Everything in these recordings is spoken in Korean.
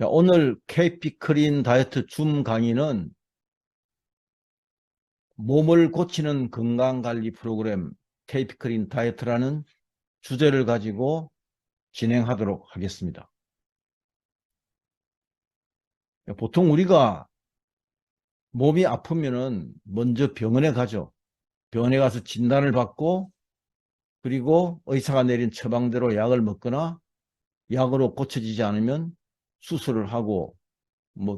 자, 오늘 KP 클린 다이어트 줌 강의는 몸을 고치는 건강관리 프로그램 KP 클린 다이어트라는 주제를 가지고 진행하도록 하겠습니다. 보통 우리가 몸이 아프면은 먼저 병원에 가죠. 병원에 가서 진단을 받고 그리고 의사가 내린 처방대로 약을 먹거나 약으로 고쳐지지 않으면 수술을 하고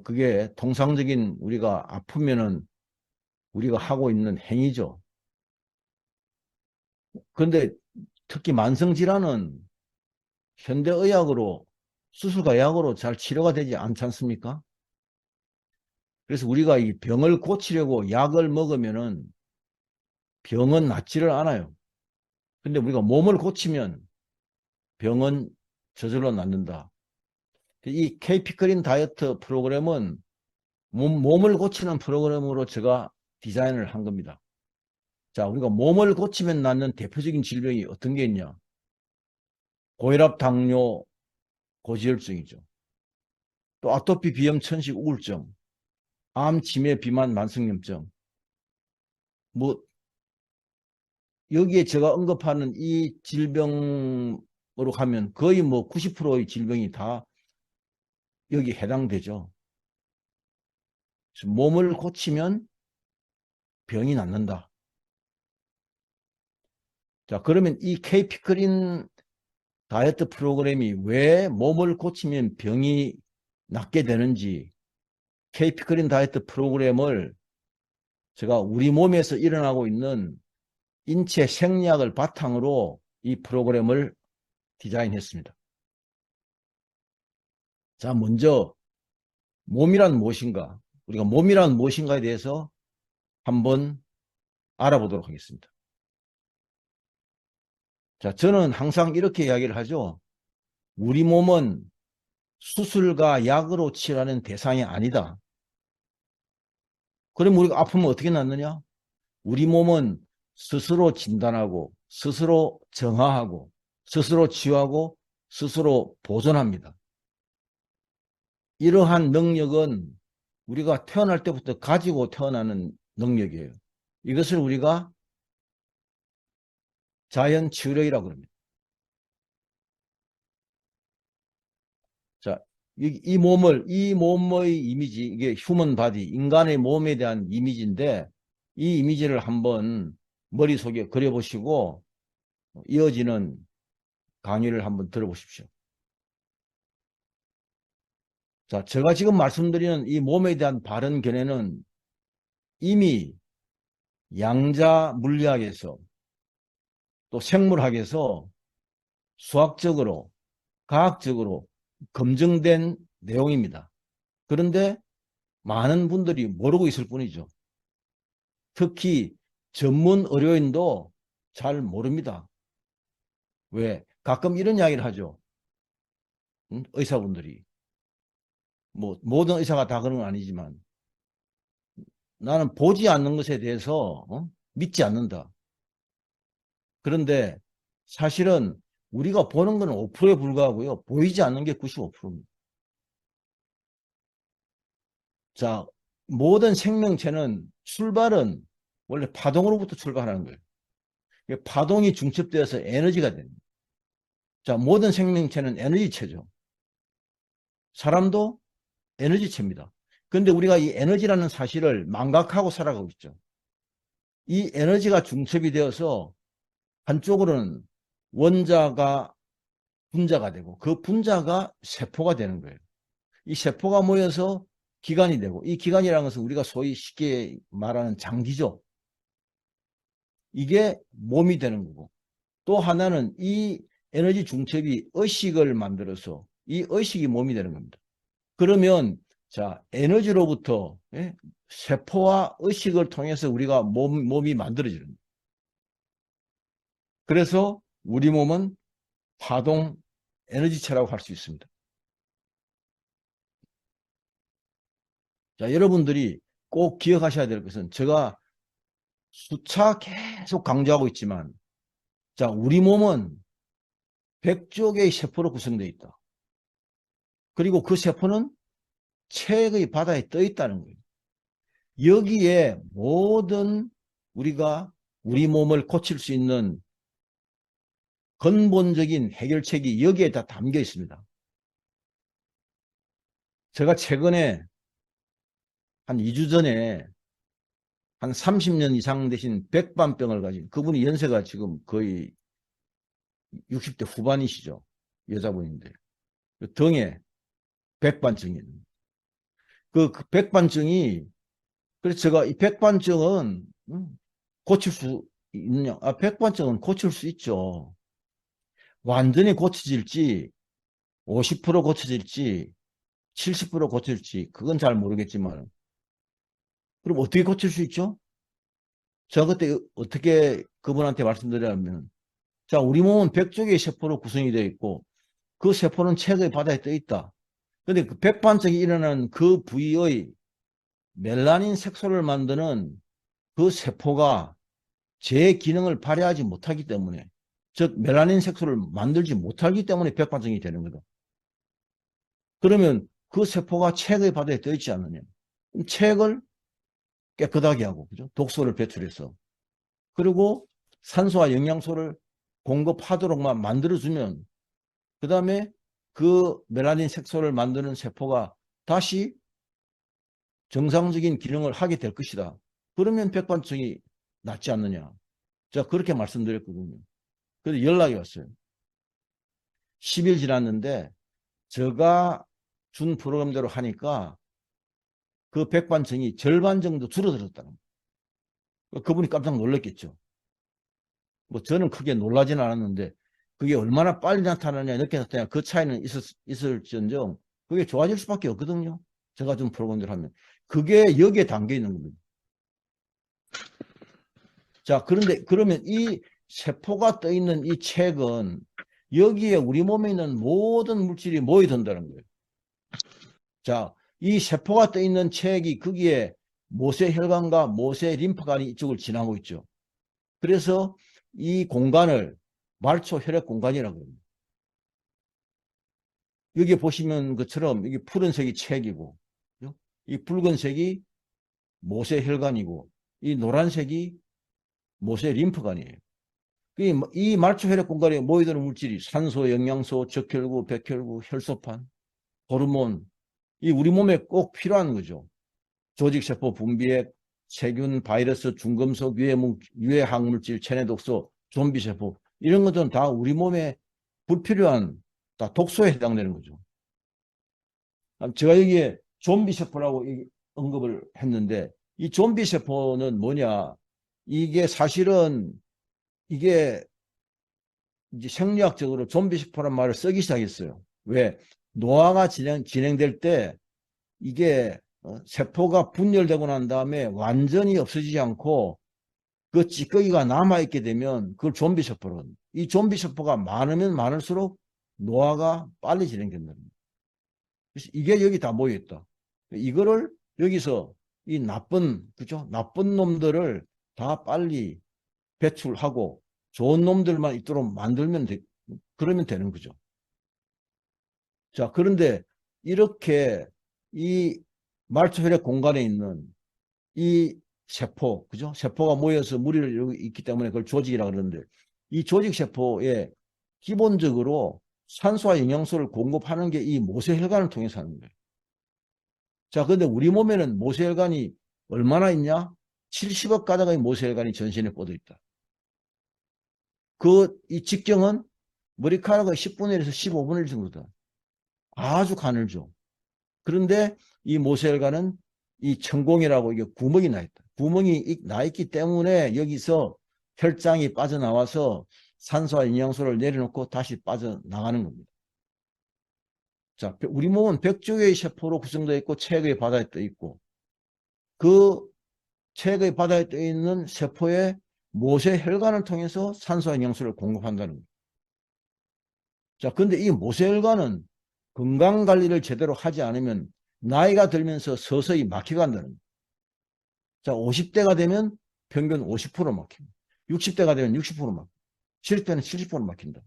그게 통상적인 우리가 아프면은 우리가 하고 있는 행위죠. 그런데 특히 만성질환은 현대의학으로 수술과 약으로 잘 치료가 되지 않지 않습니까? 그래서 우리가 이 병을 고치려고 약을 먹으면은 병은 낫지를 않아요. 근데 우리가 몸을 고치면 병은 저절로 낫는다. 이 KP 클린 다이어트 프로그램은 몸을 고치는 프로그램으로 제가 디자인을 한 겁니다. 자, 우리가 몸을 고치면 낫는 대표적인 질병이 어떤 게 있냐? 고혈압, 당뇨, 고지혈증이죠. 또 아토피, 비염, 천식, 우울증, 암, 치매, 비만, 만성염증. 여기에 제가 언급하는 이 질병으로 가면 거의 90%의 질병이 다 여기 해당되죠. 그래서 몸을 고치면 병이 낫는다. 자, 그러면 이 KP 클린 다이어트 프로그램이 왜 몸을 고치면 병이 낫게 되는지, KP 클린 다이어트 프로그램을 제가 우리 몸에서 일어나고 있는 인체 생리학을 바탕으로 이 프로그램을 디자인했습니다. 자, 먼저 몸이란 무엇인가? 우리가 몸이란 무엇인가에 대해서 한번 알아보도록 하겠습니다. 자, 저는 항상 이렇게 이야기를 하죠. 우리 몸은 수술과 약으로 치료하는 대상이 아니다. 그럼 우리가 아프면 어떻게 낫느냐? 우리 몸은 스스로 진단하고, 스스로 정화하고, 스스로 치유하고, 스스로 보존합니다. 이러한 능력은 우리가 태어날 때부터 가지고 태어나는 능력이에요. 이것을 우리가 자연 치유력이라고 합니다. 자, 이 몸의 이미지, 이게 휴먼 바디, 인간의 몸에 대한 이미지인데, 이 이미지를 한번 머릿속에 그려보시고, 이어지는 강의를 한번 들어보십시오. 자, 제가 지금 말씀드리는 이 몸에 대한 바른 견해는 이미 양자 물리학에서 또 생물학에서 수학적으로, 과학적으로 검증된 내용입니다. 그런데 많은 분들이 모르고 있을 뿐이죠. 특히 전문 의료인도 잘 모릅니다. 왜? 가끔 이런 이야기를 하죠. 의사분들이. 모든 의사가 다 그런 건 아니지만 나는 보지 않는 것에 대해서 믿지 않는다. 그런데 사실은 우리가 보는 건 5%에 불과하고요. 보이지 않는 게 95%입니다. 자, 모든 생명체는 출발은 원래 파동으로부터 출발하는 거예요. 파동이 중첩되어서 에너지가 됩니다. 자, 모든 생명체는 에너지체죠. 사람도 에너지체입니다. 그런데 우리가 이 에너지라는 사실을 망각하고 살아가고 있죠. 이 에너지가 중첩이 되어서 한쪽으로는 원자가 분자가 되고 그 분자가 세포가 되는 거예요. 이 세포가 모여서 기관이 되고 이 기관이라는 것은 우리가 소위 쉽게 말하는 장기죠. 이게 몸이 되는 거고 또 하나는 이 에너지 중첩이 의식을 만들어서 이 의식이 몸이 되는 겁니다. 그러면 자 에너지로부터 세포와 의식을 통해서 우리가 몸이 만들어지는 거예요. 그래서 우리 몸은 파동 에너지체라고 할 수 있습니다. 자, 여러분들이 꼭 기억하셔야 될 것은 제가 수차 계속 강조하고 있지만 자, 우리 몸은 100조 개의 세포로 구성되어 있다. 그리고 그 세포는 체액의 바다에 떠 있다는 거예요. 여기에 모든 우리가 우리 몸을 고칠 수 있는 근본적인 해결책이 여기에 다 담겨 있습니다. 제가 최근에 한 2주 전에 한 30년 이상 되신 백반병을 가진 그분이 연세가 지금 거의 60대 후반이시죠. 여자분인데. 그 등에 백반증이 있는. 그 백반증이 그래서 제가 이 백반증은 고칠 수 있느냐? 아, 백반증은 고칠 수 있죠. 완전히 고쳐질지 50% 고쳐질지 70% 고쳐질지 그건 잘 모르겠지만 그럼 어떻게 고칠 수 있죠? 제가 그때 어떻게 그분한테 말씀드리냐면 자, 우리 몸은 100쪽의 세포로 구성이 되어 있고 그 세포는 체의 바다에 떠 있다. 근데 그 백반증이 일어나는 그 부위의 멜라닌 색소를 만드는 그 세포가 제 기능을 발휘하지 못하기 때문에 즉 멜라닌 색소를 만들지 못하기 때문에 백반증이 되는 거다. 그러면 그 세포가 체의 바다에 떠 있지 않느냐. 체액을 깨끗하게 하고 그죠? 독소를 배출해서 그리고 산소와 영양소를 공급하도록만 만들어주면 그 다음에 그 멜라닌 색소를 만드는 세포가 다시 정상적인 기능을 하게 될 것이다. 그러면 백반증이 낫지 않느냐. 제가 그렇게 말씀드렸거든요. 그래서 연락이 왔어요. 10일 지났는데 제가 준 프로그램대로 하니까 그 백반증이 절반 정도 줄어들었다는 거예요. 그분이 깜짝 놀랐겠죠. 뭐 저는 크게 놀라지는 않았는데 그게 얼마나 빨리 나타나냐 늦게 나타나냐 그 차이는 있을지언정 그게 좋아질 수밖에 없거든요. 제가 준 프로그램대로 하면 그게 여기에 담겨 있는 겁니다. 자, 그런데 그러면 이 세포가 떠 있는 이 책은 여기에 우리 몸에 있는 모든 물질이 모여든다는 거예요. 자, 이 세포가 떠 있는 책이 거기에 모세혈관과 모세림프관이 이쪽을 지나고 있죠. 그래서 이 공간을 말초 혈액 공간이라고 합니다. 여기 보시면 것처럼 이게 푸른색이 책이고 이 붉은색이 모세혈관이고 이 노란색이 모세림프관이에요. 이 말초 혈액 공간에 모여드는 물질이 산소, 영양소, 적혈구, 백혈구, 혈소판, 호르몬 이 우리 몸에 꼭 필요한 거죠. 조직세포 분비액, 세균, 바이러스, 중금속, 유해항물질, 체내독소, 좀비세포 이런 것들은 다 우리 몸에 불필요한 다 독소에 해당되는 거죠. 제가 여기에 좀비세포라고 언급을 했는데 이 좀비세포는 뭐냐 이게 사실은 이게 이제 생리학적으로 좀비세포란 말을 쓰기 시작했어요. 왜? 노화가 진행될 때 이게 세포가 분열되고 난 다음에 완전히 없어지지 않고 그 찌꺼기가 남아있게 되면 그걸 좀비세포로 합니다. 이 좀비세포가 많으면 많을수록 노화가 빨리 진행된다. 그래서 이게 여기 다 모여있다. 이거를 여기서 이 그죠? 나쁜 놈들을 다 빨리 배출하고 좋은 놈들만 있도록 만들면 그러면 되는 거죠. 자, 그런데 이렇게 이 말초혈액 공간에 있는 이 세포, 그죠? 세포가 모여서 무리를 있기 때문에 그걸 조직이라고 그러는데 이 조직세포에 기본적으로 산소와 영양소를 공급하는 게 이 모세혈관을 통해서 하는 거예요. 자, 그런데 우리 몸에는 모세혈관이 얼마나 있냐? 70억 가닥의 모세혈관이 전신에 뻗어 있다. 이 직경은 머리카락의 10분의 1에서 15분의 1 정도다. 아주 가늘죠. 그런데 이 모세혈관은 이 천공이라고 이게 구멍이 나 있다. 구멍이 나 있기 때문에 여기서 혈장이 빠져나와서 산소와 영양소를 내려놓고 다시 빠져나가는 겁니다. 자, 우리 몸은 100조개의 세포로 구성되어 있고 체액의 바다에 떠 있고 그 체액의 바다에 떠 있는 세포에 모세혈관을 통해서 산소와 영양소를 공급한다는 겁니다. 자, 근데 이 모세혈관은 건강관리를 제대로 하지 않으면 나이가 들면서 서서히 막혀간다는 거예요. 자, 50대가 되면 평균 50% 막힙니다. 60대가 되면 60% 막힙니다. 70대는 70% 막힌다.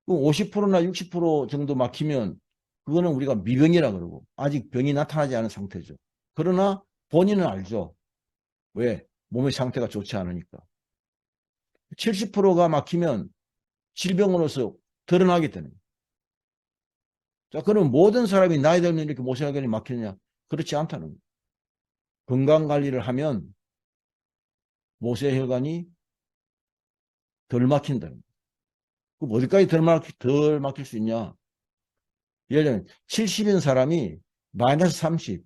그럼 50%나 60% 정도 막히면 그거는 우리가 미병이라 그러고 아직 병이 나타나지 않은 상태죠. 그러나 본인은 알죠. 왜? 몸의 상태가 좋지 않으니까. 70%가 막히면 질병으로서 드러나기 때문에. 자, 그럼 모든 사람이 나이 들면 이렇게 모세혈관이 막히느냐? 그렇지 않다는 거예요. 건강 관리를 하면 모세혈관이 덜 막힌다는 거예요. 그럼 어디까지 덜 막힐 수 있냐? 예를 들면 70인 사람이 마이너스 30,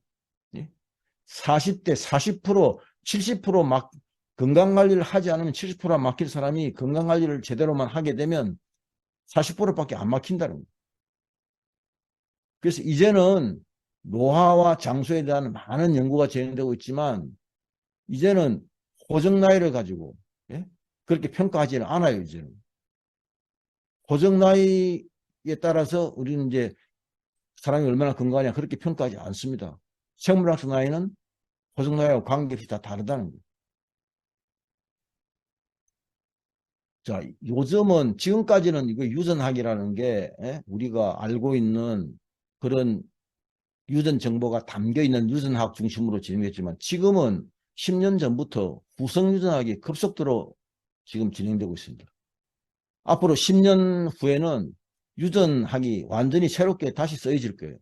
40대 40%, 70% 건강관리를 하지 않으면 70%가 막힐 사람이 건강관리를 제대로만 하게 되면 40%밖에 안 막힌다는 거예요. 그래서 이제는 노화와 장수에 대한 많은 연구가 진행되고 있지만 이제는 고정 나이를 가지고 예? 그렇게 평가하지는 않아요. 이제는 고정 나이에 따라서 우리는 이제 사람이 얼마나 건강하냐 그렇게 평가하지 않습니다. 생물학적 나이는 고정 나이와 관계없이 다 다르다는 거예요. 자, 요즘은 지금까지는 이거 유전학이라는 게 우리가 알고 있는 그런 유전 정보가 담겨 있는 유전학 중심으로 진행했지만 지금은 10년 전부터 후성 유전학이 급속도로 지금 진행되고 있습니다. 앞으로 10년 후에는 유전학이 완전히 새롭게 다시 쓰여질 거예요.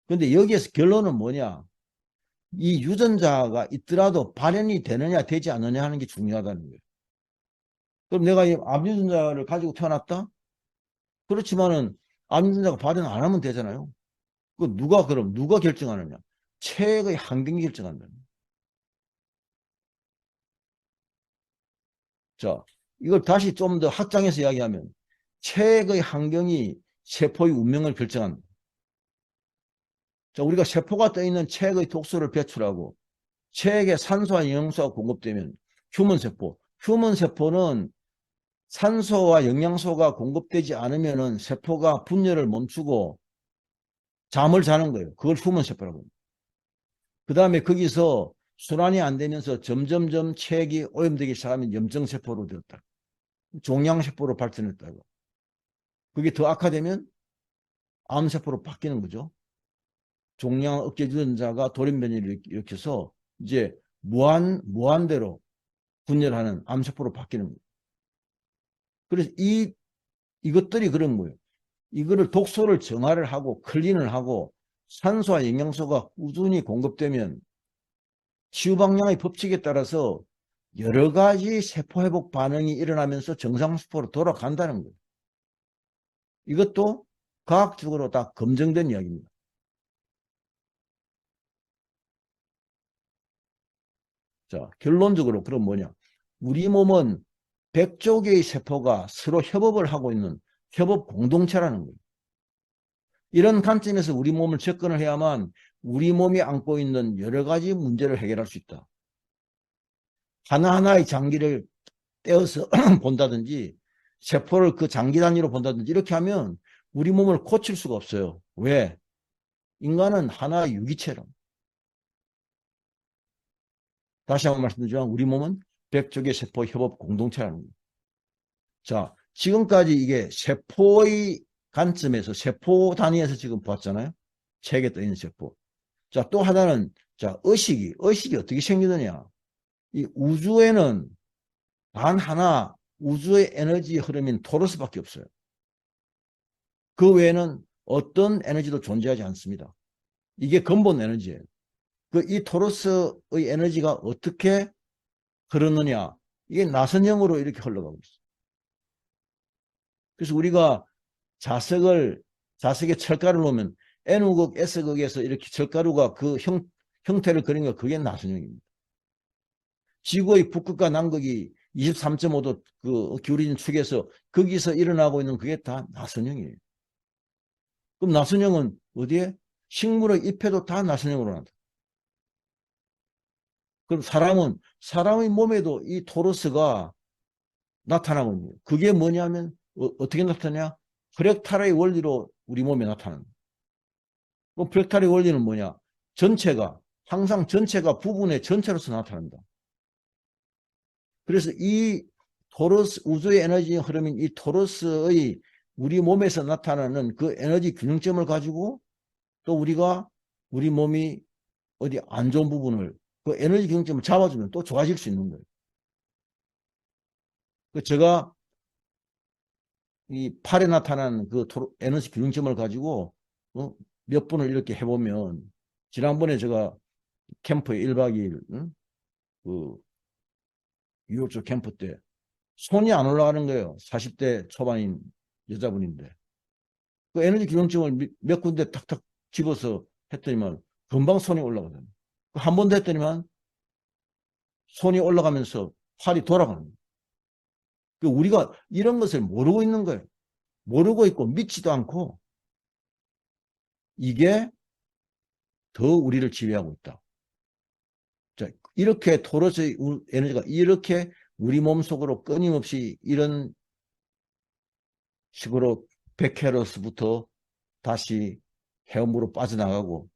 그런데 여기에서 결론은 뭐냐? 이 유전자가 있더라도 발현이 되느냐 되지 않느냐 하는 게 중요하다는 거예요. 그럼 내가 이 암유전자를 가지고 태어났다? 그렇지만은 암유전자가 발현 안 하면 되잖아요. 그럼 누가 결정하느냐? 체액의 환경이 결정한다. 자, 이걸 다시 좀 더 확장해서 이야기하면 체액의 환경이 세포의 운명을 결정한다. 자, 우리가 세포가 떠 있는 체액의 독소를 배출하고 체액에 산소와 영양소가 공급되면 휴먼 세포는 산소와 영양소가 공급되지 않으면은 세포가 분열을 멈추고 잠을 자는 거예요. 그걸 휴먼 세포라고 합니다. 그 다음에 거기서 순환이 안 되면서 점점점 체액이 오염되기 시작하면 염증세포로 되었다. 종양세포로 발전했다고. 그게 더 악화되면 암세포로 바뀌는 거죠. 종양 억제 유전자가 돌연변이를 일으켜서 이제 무한대로 분열하는 암세포로 바뀌는 거예요. 그래서 이것들이 그런 거예요. 이거를 독소를 정화를 하고 클린을 하고 산소와 영양소가 꾸준히 공급되면 치유방향의 법칙에 따라서 여러 가지 세포회복 반응이 일어나면서 정상세포로 돌아간다는 거예요. 이것도 과학적으로 다 검증된 이야기입니다. 자, 결론적으로 그럼 뭐냐? 우리 몸은 100조 개의 세포가 서로 협업을 하고 있는 협업 공동체라는 거예요. 이런 관점에서 우리 몸을 접근을 해야만 우리 몸이 안고 있는 여러 가지 문제를 해결할 수 있다. 하나하나의 장기를 떼어서 본다든지 세포를 그 장기 단위로 본다든지 이렇게 하면 우리 몸을 고칠 수가 없어요. 왜? 인간은 하나의 유기체로. 다시 한번 말씀드리지만 우리 몸은 100조 개 세포 협업 공동체라는 거예요. 자, 지금까지 이게 세포의 관점에서 세포 단위에서 지금 봤잖아요. 책에 떠 있는 세포. 자, 또 하나는 자, 의식이 어떻게 생기느냐. 이 우주에는 단 하나 우주의 에너지 흐름인 토러스밖에 없어요. 그 외에는 어떤 에너지도 존재하지 않습니다. 이게 근본 에너지예요. 이 토러스의 에너지가 어떻게 흐르느냐. 이게 나선형으로 이렇게 흘러가고 있어요. 그래서 우리가 자석에 철가루를 놓으면 N극, S극에서 이렇게 철가루가 그 형태를 그린 거 그게 나선형입니다. 지구의 북극과 남극이 23.5도 그 기울어진 축에서 거기서 일어나고 있는 그게 다 나선형이에요. 그럼 나선형은 어디에? 식물의 잎에도 다 나선형으로 나온다. 그럼 사람의 몸에도 이 토러스가 나타나고 있는 거예요. 그게 뭐냐면 어떻게 나타나냐? 프랙탈의 원리로 우리 몸에 나타나는 거예요. 그럼 프랙탈의 원리는 뭐냐? 항상 전체가 부분의 전체로서 나타난다. 그래서 이 토러스, 우주의 에너지 흐름인 이 토러스의 우리 몸에서 나타나는 그 에너지 균형점을 가지고 또 우리가 우리 몸이 어디 안 좋은 부분을 그 에너지 균형점을 잡아주면 또 좋아질 수 있는 거예요. 그 제가 이 팔에 나타난 그 에너지 균형점을 가지고 몇 분을 이렇게 해보면 지난번에 제가 캠프에 1박 2일 그 유럽쪽 캠프 때 손이 안 올라가는 거예요. 40대 초반인 여자분인데 그 에너지 균형점을 몇 군데 탁탁 집어서 했더니만 금방 손이 올라가더니 한 번 더 했더니만 손이 올라가면서 팔이 돌아가는 거예요. 우리가 이런 것을 모르고 있는 거예요. 모르고 있고 믿지도 않고 이게 더 우리를 지배하고 있다. 자, 이렇게 토로스의 에너지가 이렇게 우리 몸속으로 끊임없이 이런 식으로 100헤르츠부터 다시 헤엄으로 빠져나가고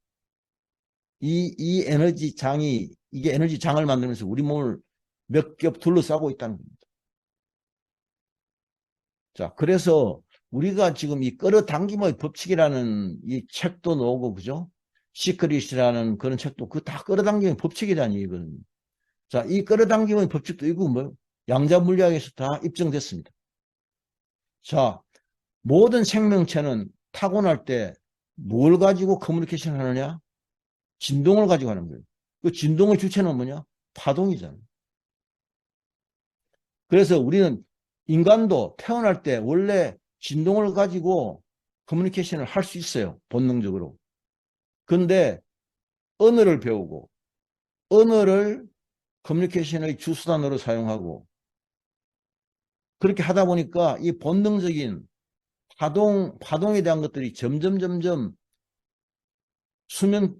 이 에너지 장이 이게 에너지 장을 만들면서 우리 몸을 몇 겹 둘러싸고 있다는 겁니다. 자, 그래서 우리가 지금 이 끌어당김의 법칙이라는 이 책도 나오고 그죠? 시크릿이라는 그런 책도 그 다 끌어당김의 법칙이라는 얘기거든요. 자, 이 끌어당김의 법칙도 이거 뭐 양자 물리학에서 다 입증됐습니다. 자, 모든 생명체는 타고날 때 뭘 가지고 커뮤니케이션 하느냐? 진동을 가지고 하는 거예요. 그 진동의 주체는 뭐냐? 파동이잖아요. 그래서 우리는 인간도 태어날 때 원래 진동을 가지고 커뮤니케이션을 할 수 있어요. 본능적으로. 근데 언어를 배우고 언어를 커뮤니케이션의 주수단으로 사용하고 그렇게 하다 보니까 이 본능적인 파동에 대한 것들이 점점 수면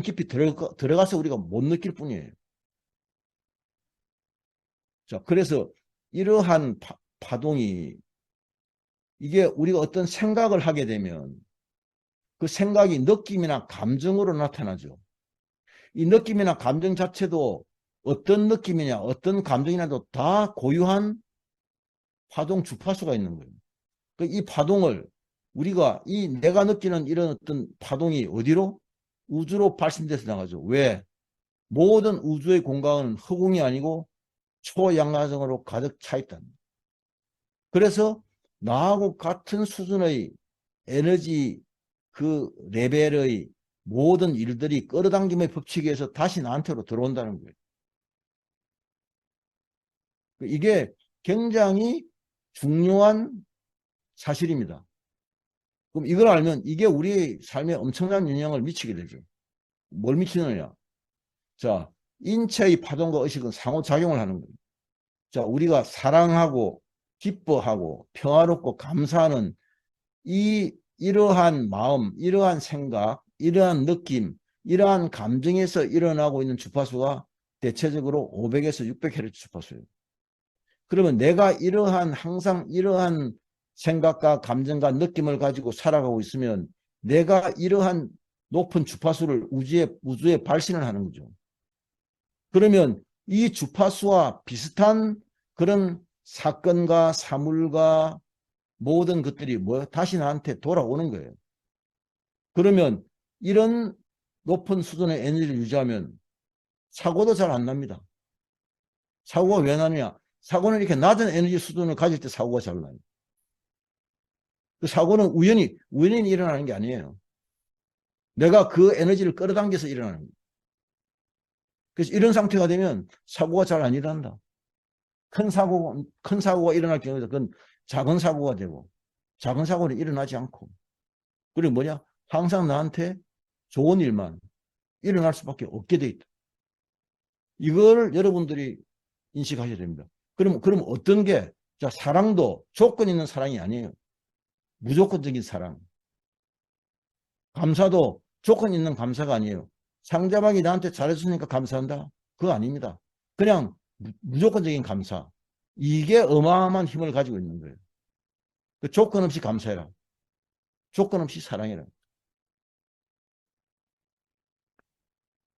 깊이 들어가서 우리가 못 느낄 뿐이에요. 자, 그래서 이러한 파동이 이게 우리가 어떤 생각을 하게 되면 그 생각이 느낌이나 감정으로 나타나죠. 이 느낌이나 감정 자체도 어떤 느낌이냐 어떤 감정이냐도 다 고유한 파동 주파수가 있는 거예요. 이 파동을 우리가 내가 느끼는 이런 어떤 파동이 어디로? 우주로 발신돼서 나가죠. 왜? 모든 우주의 공간은 허공이 아니고 초양화성으로 가득 차 있다. 그래서 나하고 같은 수준의 에너지 그 레벨의 모든 일들이 끌어당김의 법칙에 의해서 다시 나한테로 들어온다는 거예요. 이게 굉장히 중요한 사실입니다. 그럼 이걸 알면 이게 우리 삶에 엄청난 영향을 미치게 되죠. 뭘 미치느냐? 자, 인체의 파동과 의식은 상호작용을 하는 거예요. 자, 우리가 사랑하고 기뻐하고 평화롭고 감사하는 이러한 마음, 이러한 생각, 이러한 느낌, 이러한 감정에서 일어나고 있는 주파수가 대체적으로 500에서 600Hz 주파수예요. 그러면 내가 항상 이러한 생각과 감정과 느낌을 가지고 살아가고 있으면 내가 이러한 높은 주파수를 우주에 발신을 하는 거죠. 그러면 이 주파수와 비슷한 그런 사건과 사물과 모든 것들이 다시 나한테 돌아오는 거예요. 그러면 이런 높은 수준의 에너지를 유지하면 사고도 잘 안 납니다. 사고가 왜 나느냐? 사고는 이렇게 낮은 에너지 수준을 가질 때 사고가 잘 나요. 그 사고는 우연히 일어나는 게 아니에요. 내가 그 에너지를 끌어당겨서 일어나는 거예요. 그래서 이런 상태가 되면 사고가 잘 안 일어난다. 큰 사고가 일어날 경우에도 그건 작은 사고가 되고 작은 사고는 일어나지 않고 그리고 뭐냐? 항상 나한테 좋은 일만 일어날 수밖에 없게 돼 있다. 이걸 여러분들이 인식하셔야 됩니다. 그럼 어떤 게? 자, 사랑도 조건 있는 사랑이 아니에요. 무조건적인 사랑. 감사도 조건 있는 감사가 아니에요. 상대방이 나한테 잘해주니까 감사한다. 그거 아닙니다. 그냥 무조건적인 감사. 이게 어마어마한 힘을 가지고 있는 거예요. 그 조건 없이 감사해라. 조건 없이 사랑해라.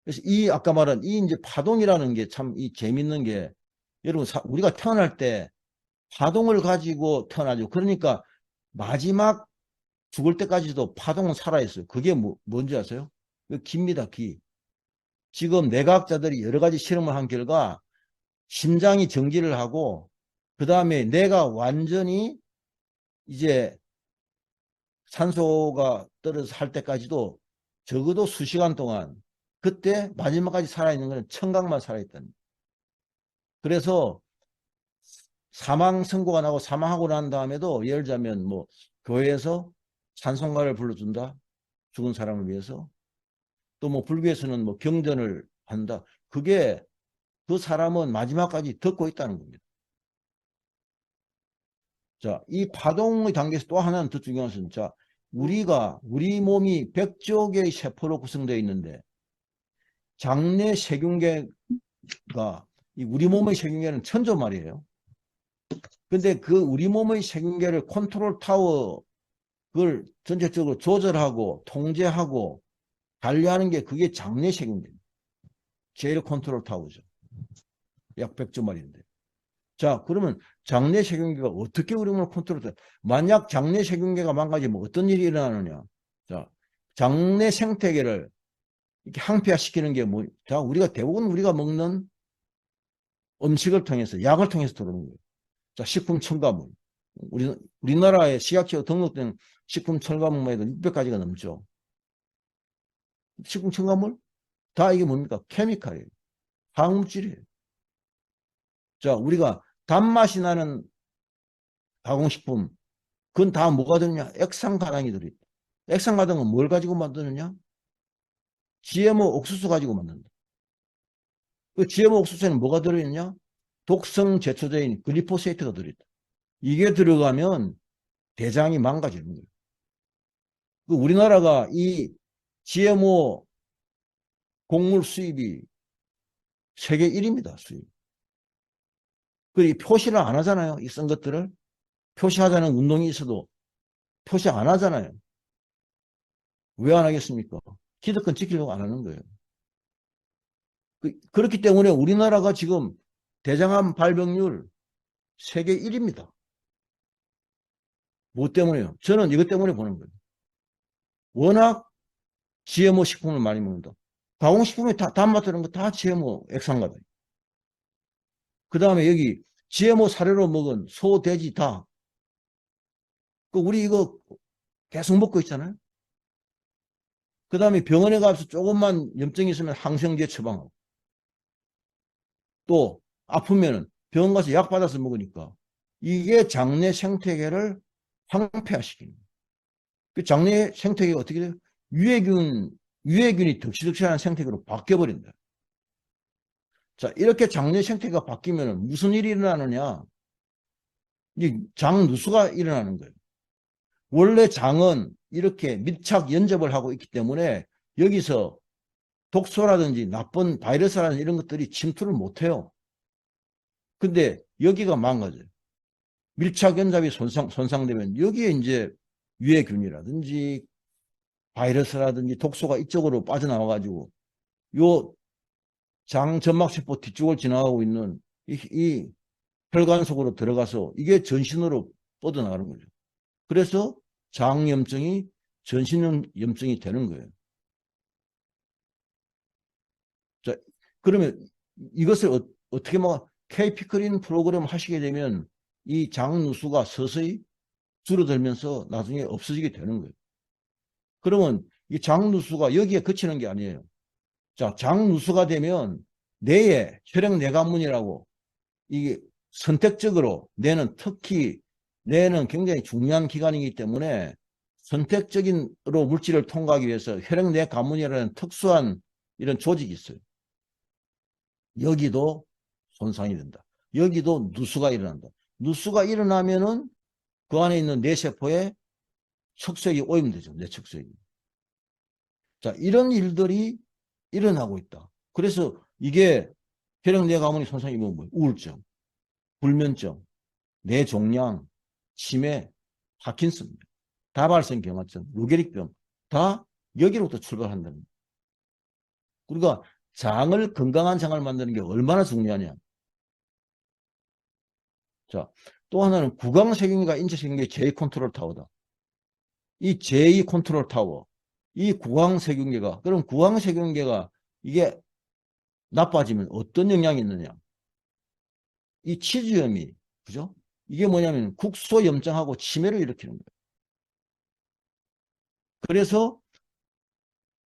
그래서 아까 말한 이제 파동이라는 게 참 재밌는 게 여러분 우리가 태어날 때 파동을 가지고 태어나죠. 그러니까 마지막 죽을 때까지도 파동은 살아있어요. 그게 뭔지 아세요? 기입니다, 기. 지금 뇌과학자들이 여러 가지 실험을 한 결과 심장이 정지를 하고 그 다음에 뇌가 완전히 이제 산소가 떨어져서 할 때까지도 적어도 수시간 동안 그때 마지막까지 살아있는 것은 청각만 살아있다는. 그래서 사망 선고가 나고 사망하고 난 다음에도 예를 들자면 뭐 교회에서 찬송가를 불러준다. 죽은 사람을 위해서. 또 뭐 불교에서는 뭐 경전을 한다. 그게 그 사람은 마지막까지 듣고 있다는 겁니다. 자, 이 파동의 단계에서 또 하나는 더 중요한 것은 자, 우리 몸이 100조 개의 세포로 구성되어 있는데 장내 세균계가 이 우리 몸의 세균계는 천조 말이에요. 근데 그 우리 몸의 세균계를 컨트롤 타워 그걸 전체적으로 조절하고 통제하고 관리하는 게 그게 장내 세균계입니다. 제일 컨트롤 타워죠. 약 100조 마리인데. 자, 그러면 장내 세균계가 어떻게 우리 몸을 컨트롤해? 만약 장내 세균계가 망가지면 어떤 일이 일어나느냐? 자, 장내 생태계를 이렇게 항폐화시키는 게 뭐? 자, 우리가 먹는 음식을 통해서, 약을 통해서 들어오는 거예요. 자, 식품 첨가물. 우리나라에 식약처에 등록된 식품 첨가물만 해도 600가지가 넘죠. 식품 첨가물? 다 이게 뭡니까? 케미칼이에요. 화학물질이에요. 자, 우리가 단맛이 나는 가공식품, 그건 다 뭐가 들었냐? 액상가당이 들어있다. 액상가당은 뭘 가지고 만드느냐? GMO 옥수수 가지고 만든다. 그 GMO 옥수수에는 뭐가 들어있냐? 독성 제초제인 글리포세이트가 들어있다. 이게 들어가면 대장이 망가지는 거예요. 그 우리나라가 이 GMO 곡물 수입이 세계 1위입니다. 수입. 그 표시를 안 하잖아요. 이 쓴 것들을. 표시하자는 운동이 있어도 표시 안 하잖아요. 왜 안 하겠습니까? 기득권 지키려고 안 하는 거예요. 그렇기 때문에 우리나라가 지금 대장암 발병률 세계 1위입니다. 뭐 때문에요? 저는 이것 때문에 보는 거예요. 워낙 GMO 식품을 많이 먹는다. 가공식품에 다 단맛 들은 거 다 GMO 액상가다. 그 다음에 여기 GMO 사료로 먹은 소, 돼지 다. 우리 이거 계속 먹고 있잖아요. 그 다음에 병원에 가서 조금만 염증이 있으면 항생제 처방하고. 또 아프면은 병원 가서 약 받아서 먹으니까 이게 장내 생태계를 황폐화시키는 거예요. 그 장내 생태계가 어떻게 돼요? 유해균이 덕시덕시하는 생태계로 바뀌어버린다. 자, 이렇게 장내 생태계가 바뀌면 무슨 일이 일어나느냐? 이 장누수가 일어나는 거예요. 원래 장은 이렇게 밀착 연접을 하고 있기 때문에 여기서 독소라든지 나쁜 바이러스라든지 이런 것들이 침투를 못해요. 근데 여기가 망가져요. 밀착 연접이 손상되면 여기에 이제 유해균이라든지 바이러스라든지 독소가 이쪽으로 빠져나와가지고 요 장 점막세포 뒤쪽을 지나가고 있는 이 혈관 속으로 들어가서 이게 전신으로 뻗어나가는 거죠. 그래서 장염증이 전신염증이 되는 거예요. 자, 그러면 이것을 어떻게 막 K피크린 프로그램 하시게 되면 이 장누수가 서서히 줄어들면서 나중에 없어지게 되는 거예요. 그러면 이 장누수가 여기에 그치는 게 아니에요. 자, 장누수가 되면 뇌에 혈액내관문이라고 이게 선택적으로 특히 뇌는 굉장히 중요한 기관이기 때문에 선택적인으로 물질을 통과하기 위해서 혈액내관문이라는 특수한 이런 조직이 있어요. 여기도 손상이 된다. 여기도 누수가 일어난다. 누수가 일어나면은 그 안에 있는 뇌세포에 척수액이 오염되죠. 뇌척수액이. 자, 이런 일들이 일어나고 있다. 그래서 이게 혈액내 가문이 손상이 입으면 뭐예요? 우울증, 불면증, 뇌종양, 치매, 파킨슨, 다발성 경화증, 루게릭병 다 여기로부터 출발한다는 거예요. 그러니까 건강한 장을 만드는 게 얼마나 중요하냐. 자, 또 하나는 구강세균과 인체세균의 제일 컨트롤 타워다. 이 제2 컨트롤 타워, 이 구강세균계가, 그럼 구강세균계가 이게 나빠지면 어떤 영향이 있느냐? 이 치주염이, 그죠? 이게 뭐냐면 국소염증하고 치매를 일으키는 거예요. 그래서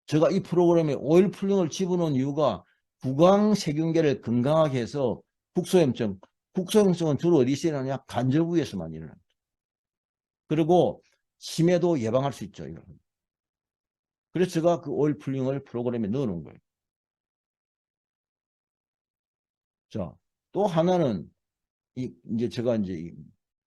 제가 이 프로그램에 오일 풀링을 집어넣은 이유가 구강세균계를 건강하게 해서 국소염증, 국소염증은 주로 어디서 일어나냐? 관절 부위에서만 일어납니다. 그리고 치매도 예방할 수 있죠. 이거. 그래서 제가 그 오일 풀링을 프로그램에 넣어놓은 거예요. 자, 또 하나는 이제 제가 이제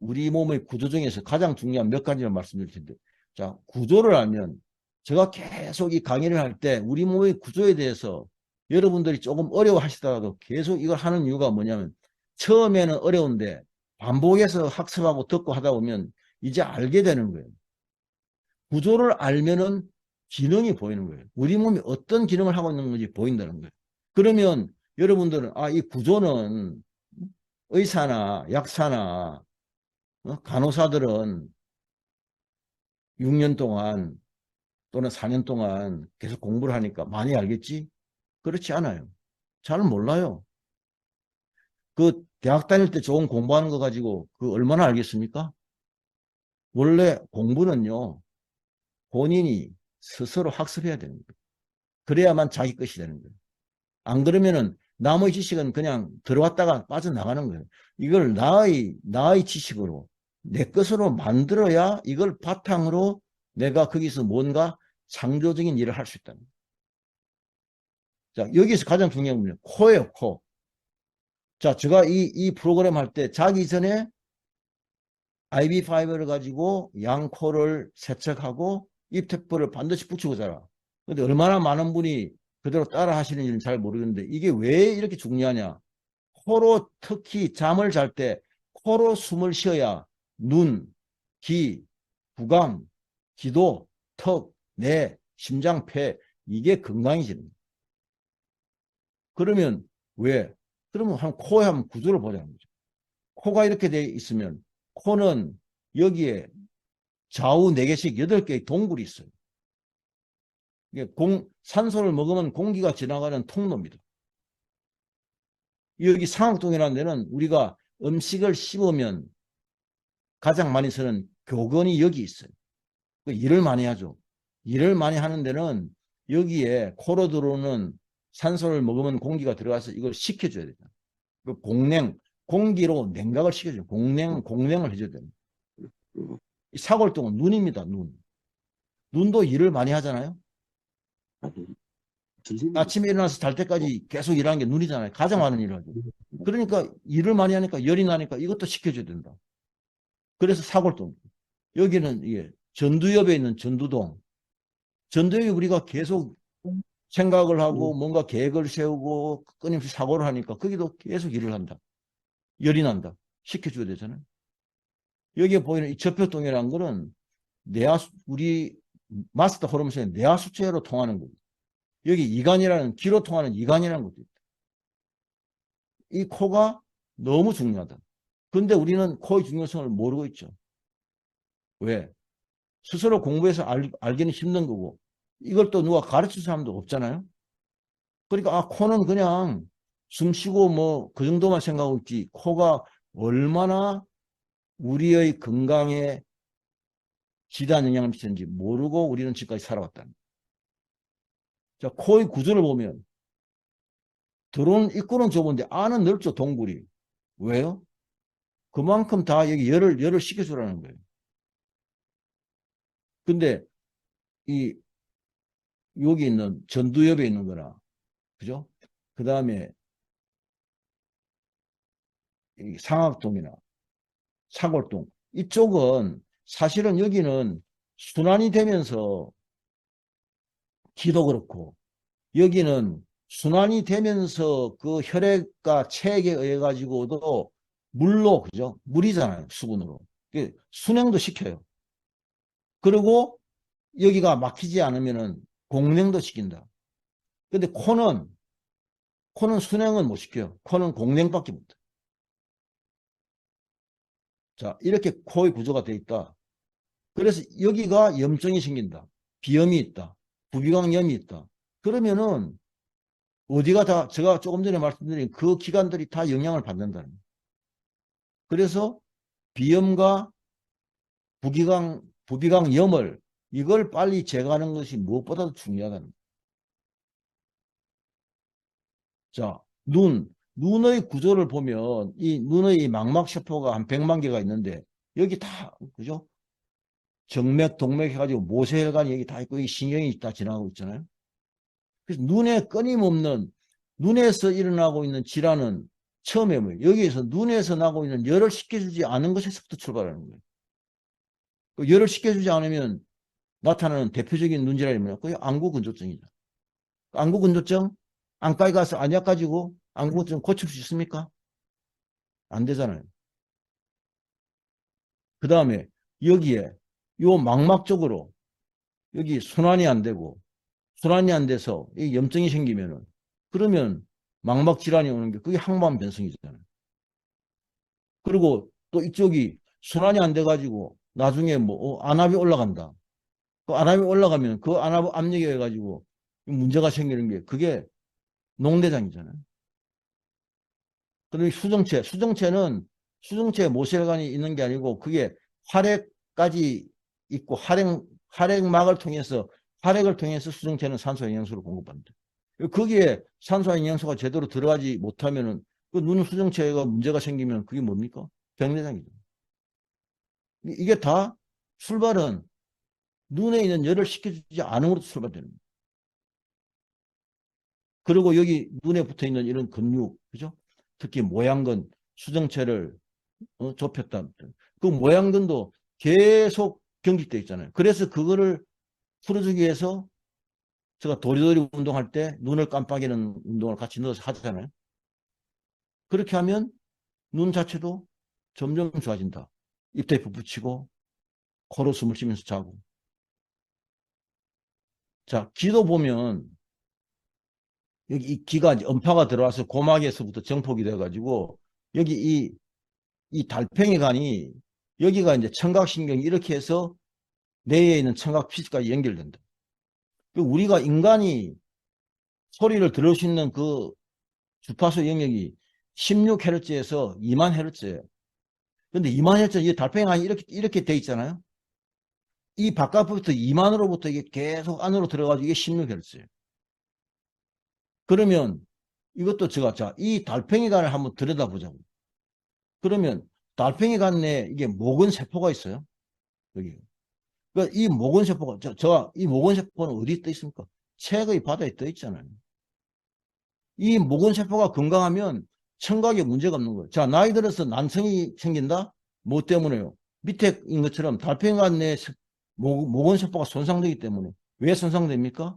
우리 몸의 구조 중에서 가장 중요한 몇 가지를 말씀드릴 텐데, 자, 구조를 알면 제가 계속 이 강의를 할 때 우리 몸의 구조에 대해서 여러분들이 조금 어려워 하시다가도 계속 이걸 하는 이유가 뭐냐면 처음에는 어려운데 반복해서 학습하고 듣고 하다 보면 이제 알게 되는 거예요. 구조를 알면은 기능이 보이는 거예요. 우리 몸이 어떤 기능을 하고 있는 건지 보인다는 거예요. 그러면 여러분들은 이 구조는 의사나 약사나 간호사들은 6년 동안 또는 4년 동안 계속 공부를 하니까 많이 알겠지? 그렇지 않아요. 잘 몰라요. 그 대학 다닐 때 좋은 공부하는 거 가지고 그 얼마나 알겠습니까? 원래 공부는요, 본인이 스스로 학습해야 되는 거예요. 그래야만 자기 것이 되는 거예요. 안 그러면은 나머지 지식은 그냥 들어왔다가 빠져나가는 거예요. 이걸 나의 지식으로 내 것으로 만들어야 이걸 바탕으로 내가 거기서 뭔가 창조적인 일을 할 수 있다는 거예요. 자, 여기서 가장 중요한 건 코예요, 코. 자, 제가 이 프로그램 할 때 자기 전에 IV5를 가지고 양코를 세척하고 입택부를 반드시 붙이고 자라. 근데 얼마나 많은 분이 그대로 따라 하시는지는 잘 모르겠는데 이게 왜 이렇게 중요하냐? 코로 특히 잠을 잘 때 코로 숨을 쉬어야 눈, 귀, 구강, 기도, 턱, 뇌, 심장, 폐 이게 건강해지는 거예요. 그러면 왜? 그러면 한 코에 한번 구조를 보자는 거죠. 코가 이렇게 돼 있으면 코는 여기에 좌우 4개씩 8개의 동굴이 있어요. 이게 산소를 먹으면 공기가 지나가는 통로입니다. 여기 상악동이라는 데는 우리가 음식을 씹으면 가장 많이 쓰는 교건이 여기 있어요. 일을 많이 하죠. 일을 많이 하는 데는 여기에 코로 들어오는 산소를 먹으면 공기가 들어가서 이걸 식혀줘야 돼요. 그 공기로 냉각을 시켜줘요. 공냉을 해줘야 돼요. 사골동은 눈입니다, 눈. 눈도 일을 많이 하잖아요. 아침에 일어나서 잘 때까지 계속 일하는 게 눈이잖아요. 가장 많은 일을 하죠. 그러니까 일을 많이 하니까 열이 나니까 이것도 식혀줘야 된다. 그래서 사골동. 여기는 전두엽에 있는 전두동. 전두엽이 우리가 계속 생각을 하고 뭔가 계획을 세우고 끊임없이 사고를 하니까 거기도 계속 일을 한다. 열이 난다. 식혀줘야 되잖아요. 여기에 보이는 이 저표동이라는 거는 우리 마스터 호르몬의 뇌하수체로 통하는 거예요. 여기 이간이라는 기로 통하는 이간이라는 것도 있다. 이 코가 너무 중요하다. 근데 우리는 코의 중요성을 모르고 있죠. 왜? 스스로 공부해서 알기는 힘든 거고 이걸 또 누가 가르칠 사람도 없잖아요. 그러니까 코는 그냥 숨 쉬고 뭐 그 정도만 생각하고 있지 코가 얼마나 우리의 건강에 지대한 영향을 미치는지 모르고 우리는 지금까지 살아왔다는 거예요. 자, 코의 구조를 보면 들어오는 입구는 좁은데 안은 넓죠, 동굴이. 왜요? 그만큼 다 여기 열을 식혀주라는 거예요. 근데 이 여기 있는 전두엽에 있는 거나 그죠? 그 다음에 상악동이나 사골동 이쪽은 사실은 여기는 순환이 되면서 기도 그렇고 여기는 순환이 되면서 그 혈액과 체액에 의해 가지고도 물로 그죠? 물이잖아요. 수분으로. 순행도 시켜요. 그리고 여기가 막히지 않으면은 공냉도 시킨다. 근데 코는 순행은 못 시켜요. 코는 공냉밖에 못 해. 자, 이렇게 코의 구조가 돼 있다. 그래서 여기가 염증이 생긴다. 비염이 있다. 부비강염이 있다. 그러면은 어디가 다 제가 조금 전에 말씀드린 그 기관들이 다 영향을 받는다는 거예요. 그래서 비염과 부비강염을 이걸 빨리 제거하는 것이 무엇보다도 중요하다는 거예요. 자, 눈의 구조를 보면 이 눈의 망막세포가 한 100만 개가 있는데 여기 다 그죠? 정맥, 동맥 해가지고 모세혈관이 여기 다 있고 여기 신경이 다 지나가고 있잖아요. 그래서 눈에 끊임없는 눈에서 일어나고 있는 질환은 처음에 뭐예요? 여기에서 눈에서 나고 있는 열을 식혀주지 않은 것에서부터 출발하는 거예요. 그 열을 식혀주지 않으면 나타나는 대표적인 눈질환이 뭐냐? 그게 안구건조증이죠. 안구건조증 안과에 가서 안약 가지고 안구건조증 고칠 수 있습니까? 안 되잖아요. 그 다음에 여기에 요 망막 쪽으로 여기 순환이 안 되고 순환이 안 돼서 이 염증이 생기면은 그러면 망막 질환이 오는 게 그게 항반 변성이잖아요. 그리고 또 이쪽이 순환이 안 돼가지고 나중에 뭐 안압이 올라간다. 그 안압이 올라가면 그 안압 압력이 해가지고 문제가 생기는 게 그게 농대장이잖아요. 그리고 수정체는 수정체 모세혈관이 있는 게 아니고 그게 활액까지 있고 활액막을 통해서 활액을 통해서 수정체는 산소 영양소를 공급한다. 거기에 산소 영양소가 제대로 들어가지 못하면은 그 눈 수정체가 문제가 생기면 그게 뭡니까? 백내장이죠. 이게 다 출발은 눈에 있는 열을 식혀주지 않음으로 출발되는 거예요. 그리고 여기 눈에 붙어 있는 이런 근육, 그죠? 특히 모양근, 수정체를 좁혔다. 그 모양근도 계속 경직되어 있잖아요. 그래서 그거를 풀어주기 위해서 제가 도리도리 운동할 때 눈을 깜빡이는 운동을 같이 넣어서 하잖아요. 그렇게 하면 눈 자체도 점점 좋아진다. 입테이프 붙이고 코로 숨을 쉬면서 자고. 자, 귀도 보면 여기 이 귀가 음파가 들어와서 고막에서부터 정폭이 돼가지고 여기 이 달팽이관이 여기가 이제 청각신경이 이렇게 해서 뇌에 있는 청각피스까지 연결된다. 우리가 인간이 소리를 들을 수 있는 그 주파수 영역이 16Hz에서 2만 Hz예요. 근데 2만 Hz, 이 달팽이관이 이렇게 돼 있잖아요. 이 바깥부터 2만으로부터 이게 계속 안으로 들어가지고 이게 16Hz예요. 그러면 이것도 제가 자, 이 달팽이관을 한번 들여다보자고. 그러면 달팽이관 내에 이게 모근세포가 있어요. 여기. 그러니까 이 모근세포가, 이 모근세포는 어디에 떠 있습니까? 책의 바다에 떠 있잖아요. 이 모근세포가 건강하면 청각에 문제가 없는 거예요. 자, 나이 들어서 난청이 생긴다? 뭐 때문에요? 밑에 인 것처럼 달팽이관 내 모근세포가 손상되기 때문에. 왜 손상됩니까?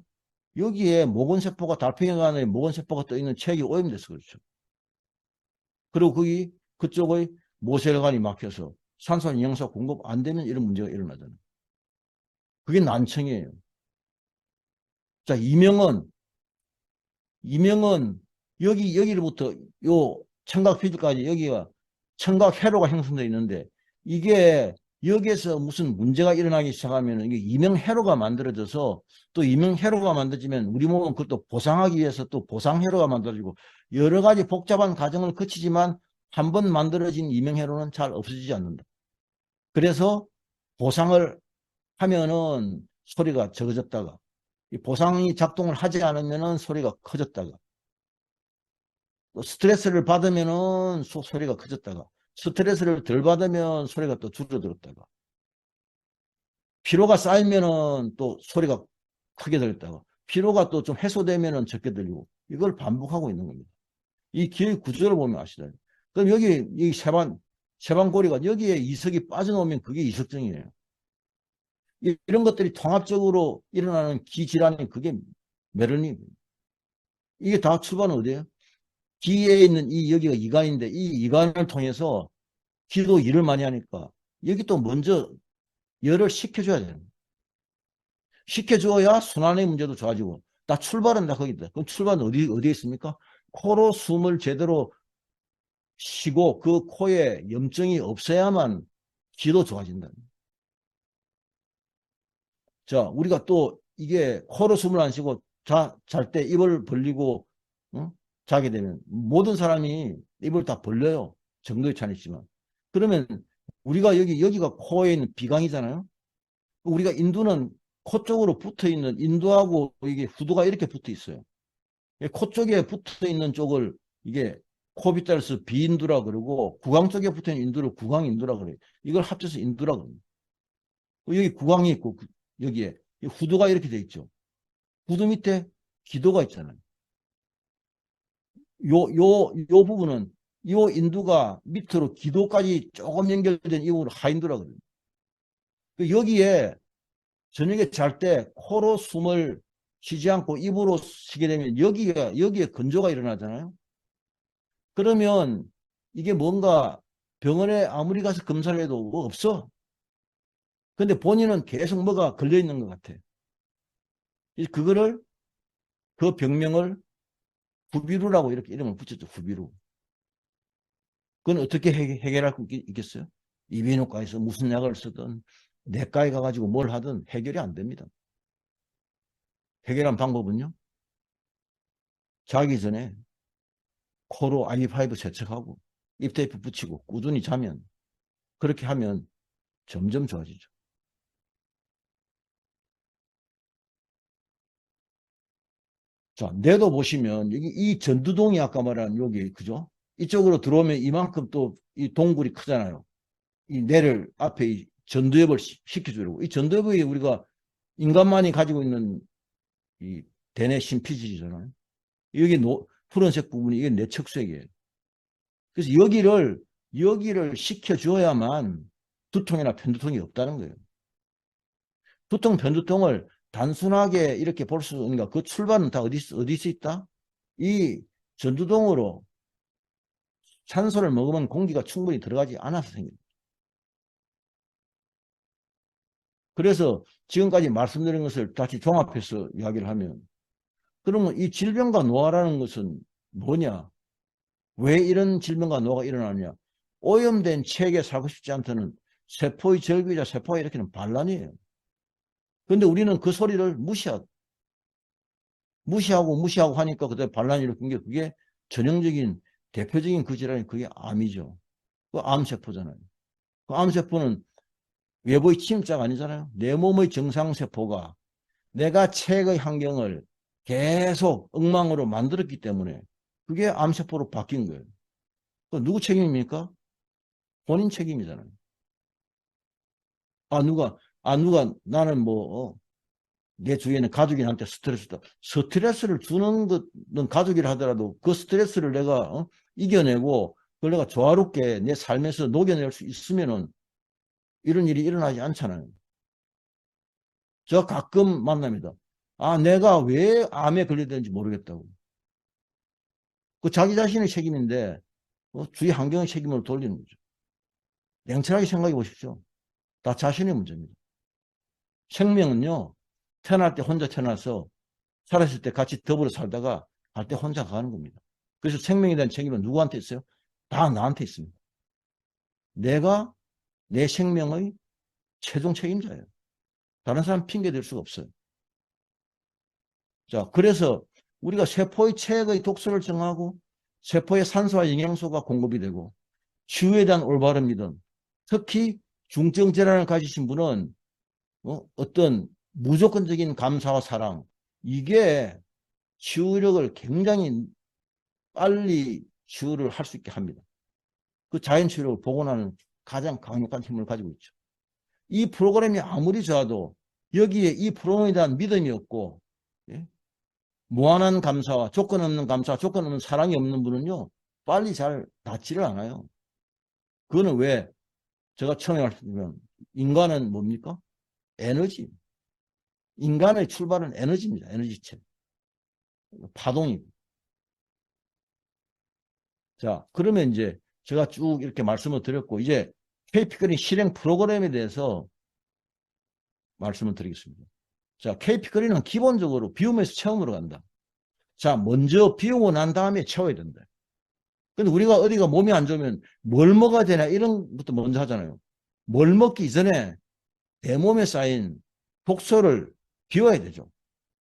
여기에 모근세포가 달팽이관에 모근세포가 떠 있는 책이 오염돼서 그렇죠. 그리고 그쪽의 모세혈관이 막혀서 산소 영양소 공급 안 되면 이런 문제가 일어나잖아요. 그게 난청이에요. 자, 이명은 여기로부터 요 청각피부까지 여기가 청각회로가 형성되어 있는데 이게 여기에서 무슨 문제가 일어나기 시작하면 이게 이명회로가 만들어져서 또 이명회로가 만들어지면 우리 몸은 그것도 보상하기 위해서 또 보상회로가 만들어지고 여러 가지 복잡한 과정을 거치지만 한 번 만들어진 이명회로는 잘 없어지지 않는다. 그래서 보상을 하면은 소리가 적어졌다가 이 보상이 작동을 하지 않으면은 소리가 커졌다가 또 스트레스를 받으면은 소리가 커졌다가 스트레스를 덜 받으면 소리가 또 줄어들었다가 피로가 쌓이면은 또 소리가 크게 들렸다가 피로가 또 좀 해소되면은 적게 들리고 이걸 반복하고 있는 겁니다. 이 기의 구조를 보면 아시잖아요. 그럼 여기 이 세방고리가 여기에 이석이 빠져나오면 그게 이석증이에요. 이런 것들이 통합적으로 일어나는 기질환이 그게 메르니. 이게 다 출발은 어디예요? 귀에 있는 여기가 이관인데 이 이관을 통해서 귀도 일을 많이 하니까 여기 또 먼저 열을 식혀줘야 돼요. 식혀줘야 순환의 문제도 좋아지고 다 출발은 다 거기다. 그럼 출발은 어디에 있습니까? 코로 숨을 제대로 쉬고 그 코에 염증이 없어야만 귀도 좋아진다. 자, 우리가 또 이게 코로 숨을 안 쉬고 잘 때 입을 벌리고 어? 자게 되면 모든 사람이 입을 다 벌려요. 정도의 차이 있지만. 그러면 우리가 여기가 코에 있는 비강이잖아요. 우리가 인두는 코 쪽으로 붙어 있는 인두하고 이게 후두가 이렇게 붙어 있어요. 코 쪽에 붙어 있는 쪽을 이게 코 밑달에서 비인두라 그러고 구강 쪽에 붙어 있는 인두를 구강인두라 그래요. 이걸 합쳐서 인두라 그래요. 여기 구강이 있고 여기에 후두가 이렇게 돼 있죠. 후두 밑에 기도가 있잖아요. 요 부분은 요 인두가 밑으로 기도까지 조금 연결된 이 부분을 하인두라 그래요. 여기에 저녁에 잘 때 코로 숨을 쉬지 않고 입으로 쉬게 되면 여기에 건조가 일어나잖아요. 그러면 이게 뭔가 병원에 아무리 가서 검사를 해도 뭐 없어. 근데 본인은 계속 뭐가 걸려 있는 것 같아. 그거를 그 병명을 후비루라고 이렇게 이름을 붙였죠. 후비루. 그건 어떻게 해결할 수 있겠어요? 이비인후과에서 무슨 약을 쓰든 내과에 가가지고 뭘 하든 해결이 안 됩니다. 해결한 방법은요? 자기 전에 코로 IV 세척하고 입테이프 붙이고 꾸준히 자면 그렇게 하면 점점 좋아지죠. 자, 뇌도 보시면 여기 이 전두동이 아까 말한 여기 그죠? 이쪽으로 들어오면 이만큼 또 이 동굴이 크잖아요. 이 뇌를 앞에 이 전두엽을 시켜주려고. 이 전두엽이 우리가 인간만이 가지고 있는 이 대뇌 심피질이잖아요. 여기 푸른색 부분이 이게 뇌척수액이에요. 그래서 여기를 시켜줘야만 두통이나 편두통이 없다는 거예요. 두통, 편두통을 단순하게 이렇게 볼 수 있는가? 그 출발은 다 어디서 있다? 이 전두동으로 산소를 먹으면 공기가 충분히 들어가지 않아서 생깁니다. 그래서 지금까지 말씀드린 것을 다시 종합해서 이야기를 하면 그러면 이 질병과 노화라는 것은 뭐냐? 왜 이런 질병과 노화가 일어나느냐? 오염된 체액에 살고 싶지 않다는 세포의 절규이자 세포가 일으키는 반란이에요. 그런데 우리는 그 소리를 무시하고 하니까 그때 반란이 일으킨 게 그게 전형적인 대표적인 그 질환이 그게 암이죠. 그 암세포잖아요. 그 암세포는 외부의 침자가 아니잖아요. 내 몸의 정상세포가 내가 체액의 환경을 계속 엉망으로 만들었기 때문에 그게 암세포로 바뀐 거예요. 그 누구 책임입니까? 본인 책임이잖아요. 누가 나는 내 주위에는 가족이 나한테 스트레스다. 스트레스를 주는 것은 가족이라 하더라도 그 스트레스를 내가 이겨내고 그걸 내가 조화롭게 내 삶에서 녹여낼 수 있으면은 이런 일이 일어나지 않잖아요. 저 가끔 만납니다. 내가 왜 암에 걸렸는지 모르겠다고. 그 자기 자신의 책임인데 주위 환경의 책임을 돌리는 거죠. 냉철하게 생각해 보십시오. 다 자신의 문제입니다. 생명은요. 태어날 때 혼자 태어나서 살았을 때 같이 더불어 살다가 갈 때 혼자 가는 겁니다. 그래서 생명에 대한 책임은 누구한테 있어요? 다 나한테 있습니다. 내가 내 생명의 최종 책임자예요. 다른 사람 핑계 댈 수가 없어요. 자, 그래서 우리가 세포의 체액의 독소를 정하고 세포에 산소와 영양소가 공급이 되고 치유에 대한 올바른 믿음, 특히 중증 질환을 가지신 분은 어떤 무조건적인 감사와 사랑, 이게 치유력을 굉장히 빨리 치유를 할 수 있게 합니다. 그 자연 치유력을 복원하는 가장 강력한 힘을 가지고 있죠. 이 프로그램이 아무리 좋아도 여기에 이 프로그램에 대한 믿음이 없고 예? 무한한 감사와 조건 없는 감사, 조건 없는 사랑이 없는 분은요 빨리 잘 낫지를 않아요. 그거는 왜 제가 처음에 말씀드린 인간은 뭡니까? 에너지. 인간의 출발은 에너지입니다. 에너지체. 파동이고. 자, 그러면 이제 제가 쭉 이렇게 말씀을 드렸고 이제 KP거리 실행 프로그램에 대해서 말씀을 드리겠습니다. 자, KP거리는 기본적으로 비움에서 체험으로 간다. 자, 먼저 비우고 난 다음에 채워야 된다. 근데 우리가 어디가 몸이 안 좋으면 뭘 먹어야 되나 이런 것도 먼저 하잖아요. 뭘 먹기 이전에 내 몸에 쌓인 독소를 비워야 되죠.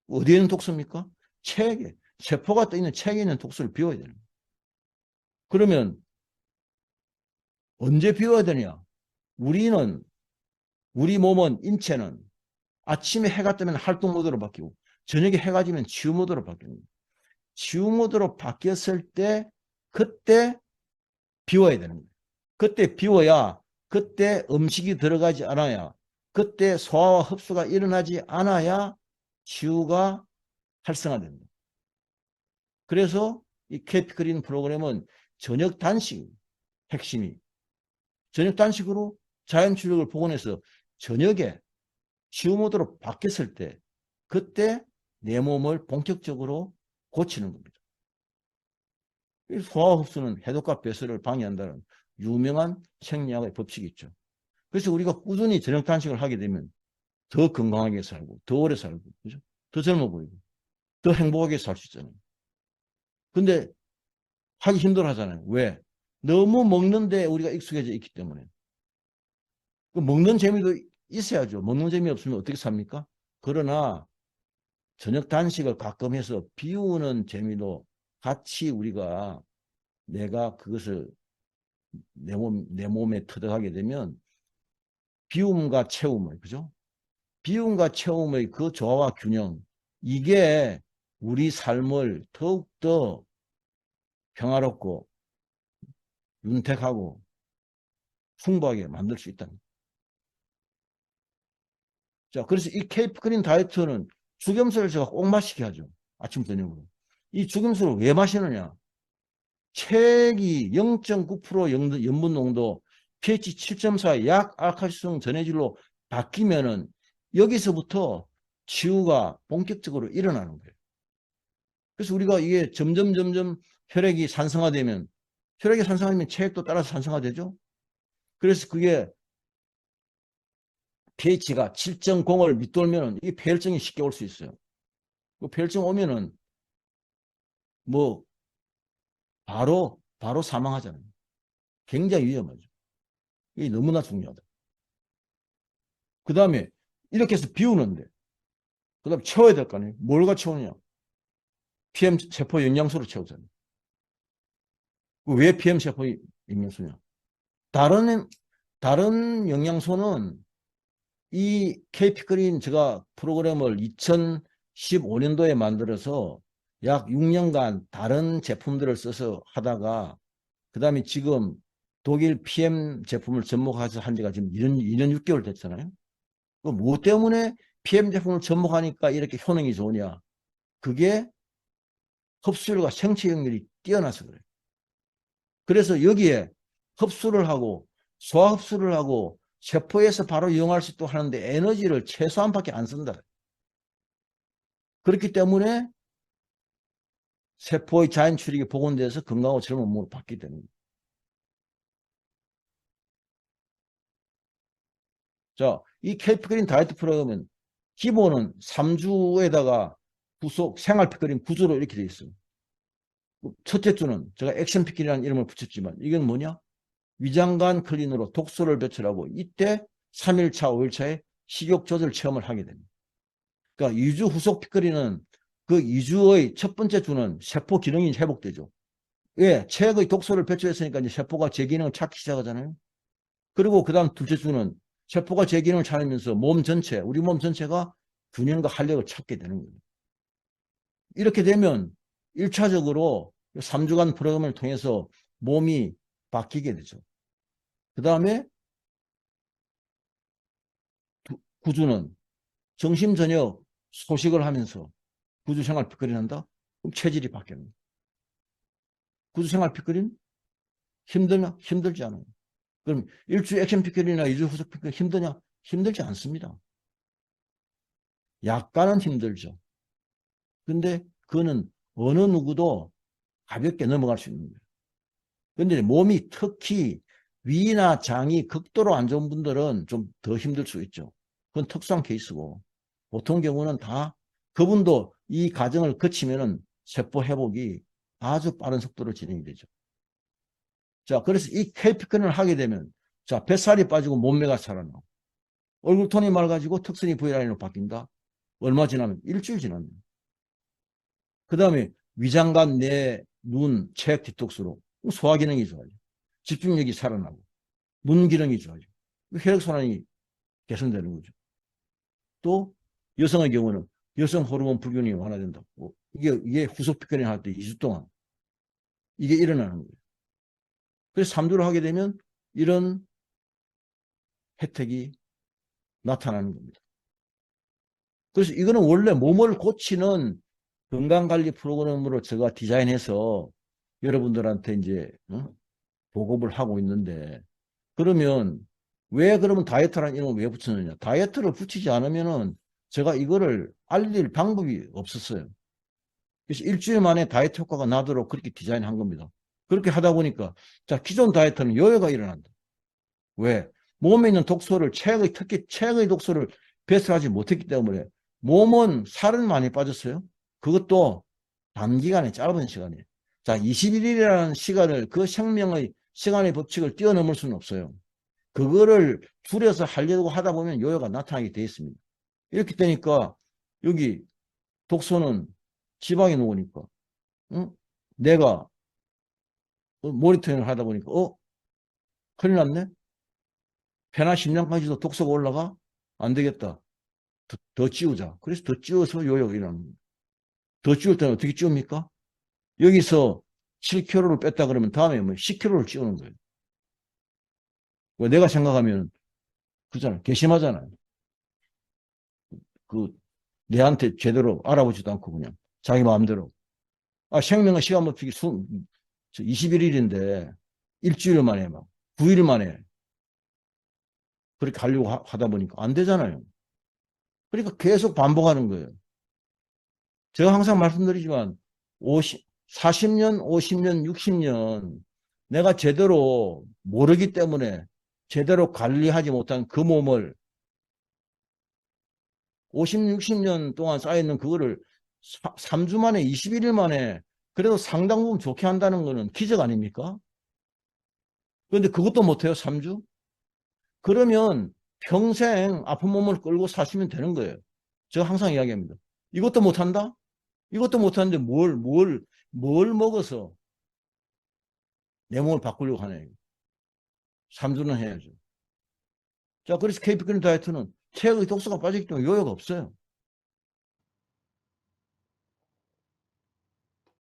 어디에 있는 독소입니까? 체액에. 세포가 떠 있는 체액에 있는 독소를 비워야 되는 거예요. 그러면 언제 비워야 되냐? 우리 몸은, 인체는 아침에 해가 뜨면 활동 모드로 바뀌고 저녁에 해가 지면 치유 모드로 바뀝니다. 치유 모드로 바뀌었을 때 그때 비워야 되는 거예요. 그때 비워야 그때 음식이 들어가지 않아야 그때 소화와 흡수가 일어나지 않아야 치유가 활성화됩니다. 그래서 이 케이프크린 프로그램은 저녁 단식 핵심이 저녁 단식으로 자연 출력을 복원해서 저녁에 치유 모드로 바뀌었을 때 그때 내 몸을 본격적으로 고치는 겁니다. 소화 흡수는 해독과 배설을 방해한다는 유명한 생리학의 법칙이 있죠. 그래서 우리가 꾸준히 저녁 단식을 하게 되면 더 건강하게 살고 더 오래 살고 그죠? 더 젊어 보이고 더 행복하게 살 수 있잖아요. 근데 하기 힘들어 하잖아요. 왜? 너무 먹는데 우리가 익숙해져 있기 때문에. 그 먹는 재미도 있어야죠. 먹는 재미 없으면 어떻게 삽니까? 그러나 저녁 단식을 가끔 해서 비우는 재미도 같이 우리가 내가 그것을 내 몸에 터득하게 되면 비움과 채움을, 그죠? 비움과 채움의 그 조화와 균형, 이게 우리 삶을 더욱더 평화롭고 윤택하고 풍부하게 만들 수 있다. 자, 그래서 이 케이프 그린 다이어트는 죽염수를 제가 꼭 마시게 하죠. 아침, 저녁으로. 이 죽염수를 왜 마시느냐? 체액이 0.9% 염분 농도, pH 7.4의 약 알칼리성 전해질로 바뀌면은 여기서부터 치유가 본격적으로 일어나는 거예요. 그래서 우리가 이게 점점 혈액이 산성화되면 체액도 따라서 산성화되죠. 그래서 그게 pH가 7.0을 밑돌면은 이 폐혈증이 쉽게 올 수 있어요. 그 폐혈증 오면은 뭐 바로 사망하잖아요. 굉장히 위험하죠. 이게 너무나 중요하다. 그 다음에 이렇게 해서 비우는데 그 다음에 채워야 될 거 아니에요. 뭘가 채우느냐? PM 세포 영양소로 채우잖아요. 왜 PM 세포 영양소냐? 다른 영양소는 이 KP그린 제가 프로그램을 2015년도에 만들어서 약 6년간 다른 제품들을 써서 하다가 그 다음에 지금 독일 PM 제품을 접목해서 한 지가 지금 2년 6개월 됐잖아요. 무엇 때문에 PM 제품을 접목하니까 이렇게 효능이 좋으냐? 그게 흡수율과 생체 역률이 뛰어나서 그래요. 그래서 여기에 흡수를 하고 소화 흡수를 하고 세포에서 바로 이용할 수 있도록 하는데 에너지를 최소한밖에 안 쓴다. 그렇기 때문에 세포의 자연 출력이 복원돼서 건강하고 젊은 몸으로 바뀌게 되는 거예요. 자, 이 케이프그린 다이어트 프로그램은 기본은 3주에다가 구속 생활피크린 구조로 이렇게 되어 있어요. 첫째 주는 제가 액션피크린이라는 이름을 붙였지만 이건 뭐냐? 위장관 클린으로 독소를 배출하고 이때 3일차, 5일차에 식욕 조절 체험을 하게 됩니다. 그러니까 2주 후속 피크린은 그 2주의 첫 번째 주는 세포 기능이 회복되죠. 왜? 체액의 독소를 배출했으니까 이제 세포가 제 기능을 찾기 시작하잖아요. 그리고 그 다음 둘째 주는 세포가 제 기능을 찾으면서 우리 몸 전체가 균형과 활력을 찾게 되는 거예요. 이렇게 되면 1차적으로 3주간 프로그램을 통해서 몸이 바뀌게 되죠. 그 다음에 9주는 점심 저녁 소식을 하면서 9주 생활 피크린 한다? 그럼 체질이 바뀝니다. 9주 생활 피크린 힘드냐? 힘들지 않아요. 그럼 1주 액션 피크린이나 2주 후속 피크린 힘드냐? 힘들지 않습니다. 약간은 힘들죠. 근데 그거는 어느 누구도 가볍게 넘어갈 수 있는 거예요. 근데 몸이 특히 위나 장이 극도로 안 좋은 분들은 좀 더 힘들 수 있죠. 그건 특수한 케이스고 보통 경우는 다 그분도 이 과정을 거치면은 세포 회복이 아주 빠른 속도로 진행이 되죠. 자, 그래서 이 케이피큰을 하게 되면 자, 뱃살이 빠지고 몸매가 살아나고 얼굴 톤이 맑아지고 턱선이 V라인으로 바뀐다. 얼마 지나면? 일주일 지나면. 그 다음에 위장관, 뇌, 눈, 체액 디톡스로 소화 기능이 좋아져. 집중력이 살아나고 문 기능이 좋아져. 혈액순환이 개선되는 거죠. 또 여성의 경우는 여성 호르몬 불균형이 완화된다. 이게 후속 피크닝 할 때 2주 동안 이게 일어나는 거예요. 그래서 3주를 하게 되면 이런 혜택이 나타나는 겁니다. 그래서 이거는 원래 몸을 고치는 건강관리 프로그램으로 제가 디자인해서 여러분들한테 이제 보급을 하고 있는데, 그러면 왜 그러면 다이어트라는 이름을 왜 붙였느냐? 다이어트를 붙이지 않으면은 제가 이거를 알릴 방법이 없었어요. 그래서 일주일 만에 다이어트 효과가 나도록 그렇게 디자인한 겁니다. 그렇게 하다 보니까 자, 기존 다이어트는 요요가 일어난다. 왜? 몸에 있는 독소를 특히 체액의 독소를 배설하지 못했기 때문에 몸은 살은 많이 빠졌어요. 그것도 단기간에 짧은 시간에. 자, 21일이라는 시간을 그 생명의 시간의 법칙을 뛰어넘을 수는 없어요. 그거를 줄여서 하려고 하다 보면 요요가 나타나게 돼 있습니다. 이렇게 되니까 여기 독소는 지방에 녹으니까 내가 모니터링을 하다 보니까 큰일 났네. 폐나 심장까지도 독소가 올라가? 안 되겠다. 더 찌우자. 그래서 더 찌워서 요요가 일어나는 거예요. 더 찌울 때는 어떻게 찌웁니까? 여기서 7kg를 뺐다 그러면 다음에 뭐 10kg를 찌우는 거예요. 왜 내가 생각하면 그잖아요. 괘씸하잖아요. 그 내한테 제대로 알아보지도 않고 그냥 자기 마음대로. 생명의 시간 법칙이 21일인데 일주일 만에 막 9일 만에 그렇게 하려고 하다 보니까 안 되잖아요. 그러니까 계속 반복하는 거예요. 제가 항상 말씀드리지만 40년, 50년, 60년 내가 제대로 모르기 때문에 제대로 관리하지 못한 그 몸을 50, 60년 동안 쌓여있는 그거를 3주 만에 21일 만에 그래도 상당 부분 좋게 한다는 거는 기적 아닙니까? 그런데 그것도 못해요, 3주? 그러면 평생 아픈 몸을 끌고 사시면 되는 거예요. 제가 항상 이야기합니다. 이것도 못한다? 이것도 못하는데 뭘 먹어서 내 몸을 바꾸려고 하냐. 3주는 해야죠. 자, 그래서 케이프크림 다이어트는 체액의 독소가 빠지기 때문에 요요가 없어요.